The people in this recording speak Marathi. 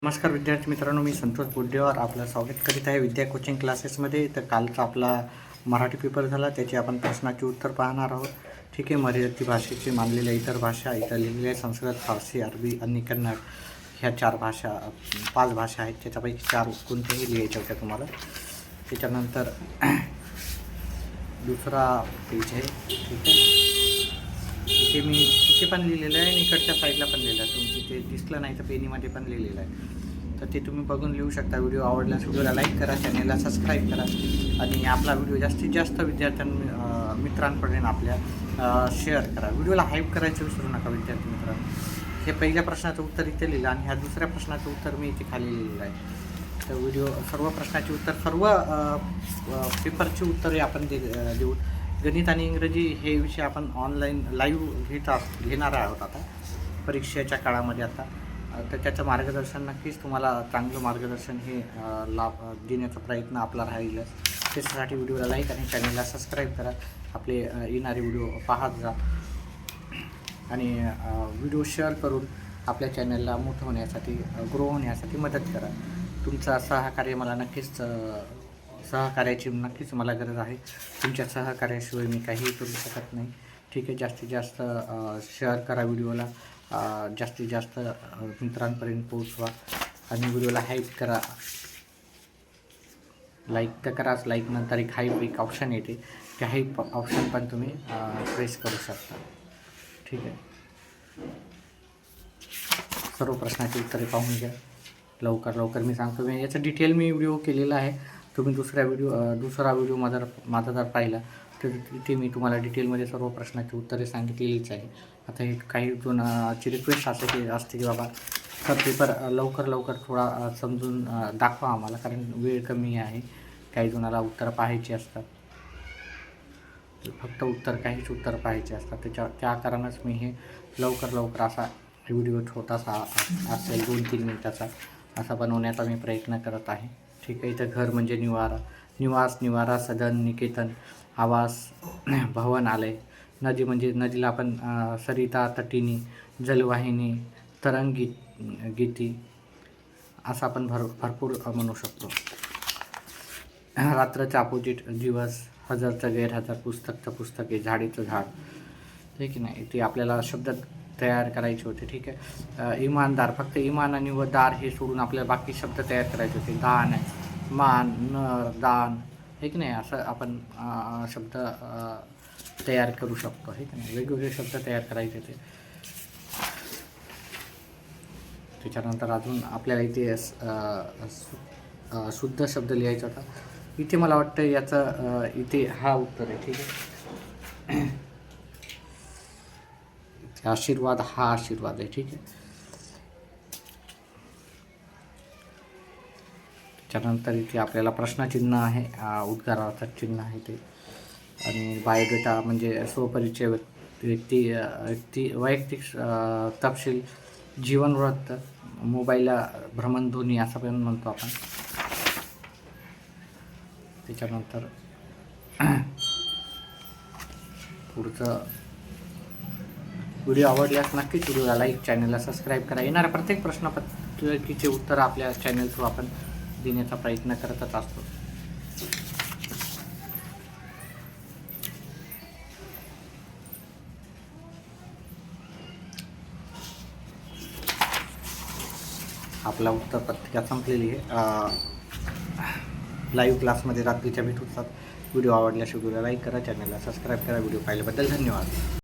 नमस्कार विद्यार्थी मित्रांनो, मी संतोष बुड्डेवार आपलं स्वागत करीत आहे विद्या कोचिंग क्लासेसमध्ये. तर कालचा आपला मराठी पेपर झाला, त्याचे आपण प्रश्नाचे उत्तर पाहणार आहोत. ठीक आहे. मराठी भाषेचे मानलेल्या इतर भाषा इथं लिहिलेल्या संस्कृत, फारसी, अरबी आणि कन्नड ह्या 5 भाषा आहेत. त्याच्यापैकी 4 कोणत्याही लिहायच्या होत्या तुम्हाला. त्याच्यानंतर दुसरा पेज आहे. ठीक आहे. इथे मी इथे पण लिहिलेलं आहे आणि इकडच्या साईडला पण लिहिलं आहे. तुम्ही तिथे दिसलं नाही तर पेनीमध्ये पण लिहिलेलं आहे. तर ते तुम्ही बघून लिहू शकता. व्हिडिओ आवडल्यास व्हिडिओला लाईक करा, चॅनेलला सबस्क्राईब करा आणि आपला व्हिडिओ जास्तीत जास्त मित्रांपर्यंत आपल्या शेअर करा. व्हिडिओला हाईप करायचं विसरू नका विद्यार्थी मित्रांनो. हे पहिल्या प्रश्नाचं उत्तर इथे लिहिलं आणि ह्या दुसऱ्या प्रश्नाचं उत्तर मी इथे खाली लिहिलेलं आहे. तर व्हिडिओ सर्व प्रश्नाचे उत्तर, सर्व पेपरची उत्तरे आपण देऊ. गणित आणि इंग्रजी हे विषय आपण ऑनलाईन लाईव्ह घेणार आहोत आता परीक्षेच्या काळामध्ये आता. तर त्याचं मार्गदर्शन नक्कीच तुम्हाला चांगलं मार्गदर्शन हे देण्याचा प्रयत्न आपला राहीलच. त्याच्यासाठी व्हिडिओला लाईक आणि चॅनलला सबस्क्राईब करा. आपले येणारे व्हिडिओ पाहत जा आणि व्हिडिओ शेअर करून आपल्या चॅनलला मोठं होण्यासाठी, ग्रो होण्यासाठी मदत करा. तुमचा सहकार्य मला सहकार्याची नक्कीच मला गरज आहे. तुमच्या सहकार्याशिवाय मी काहीही करू शकत नाही. ठीक आहे. जास्तीत जास्त शेअर करा व्हिडिओला, जास्तीत जास्त मित्रांपर्यंत पोहोचवा आणि व्हिडिओला हाईप करा. लाईक तर कराच. लाईक नंतर एक ऑप्शन येते, त्या हाईप ऑप्शन पण तुम्ही प्रेस करू शकता. ठीक आहे. सर्व प्रश्नाची उत्तरे पाहून घ्या. लवकर मी सांगतो. याचं डिटेल मी व्हिडिओ केलेला आहे. तुम्ही दुसरा व्हिडिओ माझा जर पाहिला तर तिथे मी तुम्हाला डिटेलमध्ये सर्व प्रश्नाची उत्तरे सांगितलेलीच आहे. आता हे काही जणांची रिक्वेस्ट असते की बाबा सर पेपर लवकर थोडा समजून दाखवा आम्हाला, कारण वेळ कमी आहे. काही जणाला उत्तर पाहायची असतात, फक्त काहीच उत्तर पाहायचे असतात. त्या कारणाच मी हे लवकर असा व्हिडिओ छोटासा असेल 2-3 मिनिटाचा असा बनवण्याचा मी प्रयत्न करत आहे. ठीक आहे. इथं घर म्हणजे निवारा, सदन, निकेतन, आवास, भवन आलंय. नदी म्हणजे नदीला आपण सरिता, तटिनी, जलवाहिनी, तरंगीती असं आपण भरपूर म्हणू शकतो. रात्रचं अपोजिट दिवस, हजरचं गैरहजर, पुस्तकचं पुस्तके, झाडीचं झाड. ठीक आहे ना. इथे आपल्याला शब्द तयार करायचे होते. ठीक आहे. इमानदार, फक्त इमान आणि व दार हे सोडून आपल्याला बाकी शब्द तयार करायचे होते. दान, मान, नर, दान, हे की नाही, असं आपण शब्द तयार करू शकतो. हे की नाही. वेगवेगळे शब्द तयार करायचे होते. त्याच्यानंतर अजून आपल्याला इथे शुद्ध शब्द लिहायचा होता. इथे मला वाटतं याचं इथे हा उत्तर आहे. ठीक आहे. आशीर्वाद, हा आशीर्वाद आहे. ठीक आहे. त्याच्यानंतर इथे आपल्याला प्रश्नचिन्ह आहे, उद्गाराचं चिन्ह आहे ते. आणि बायोडेटा म्हणजे स्वपरिचय, वैयक्तिक तपशील, जीवनवृत्त, मोबाईलला भ्रमणध्वनी असं पण म्हणतो आपण. त्याच्यानंतर पुढचं व्हिडिओ आवडल्यास नक्कीच व्हिडिओला लाईक, चॅनलला सबस्क्राईब करा. येणाऱ्या प्रत्येक प्रश्नपत्रिकेचे उत्तर आपल्या चॅनल थ्रू आपण देण्याचा प्रयत्न करतच असतो. आपला उत्तरपत्रिका संपलेली आहे. लाईव्ह क्लासमध्ये रात्रीच्या भेटूतात. व्हिडिओ आवडल्यास व्हिडिओला लाईक करा, चॅनलला सबस्क्राईब करा. व्हिडिओ पाहिल्याबद्दल धन्यवाद.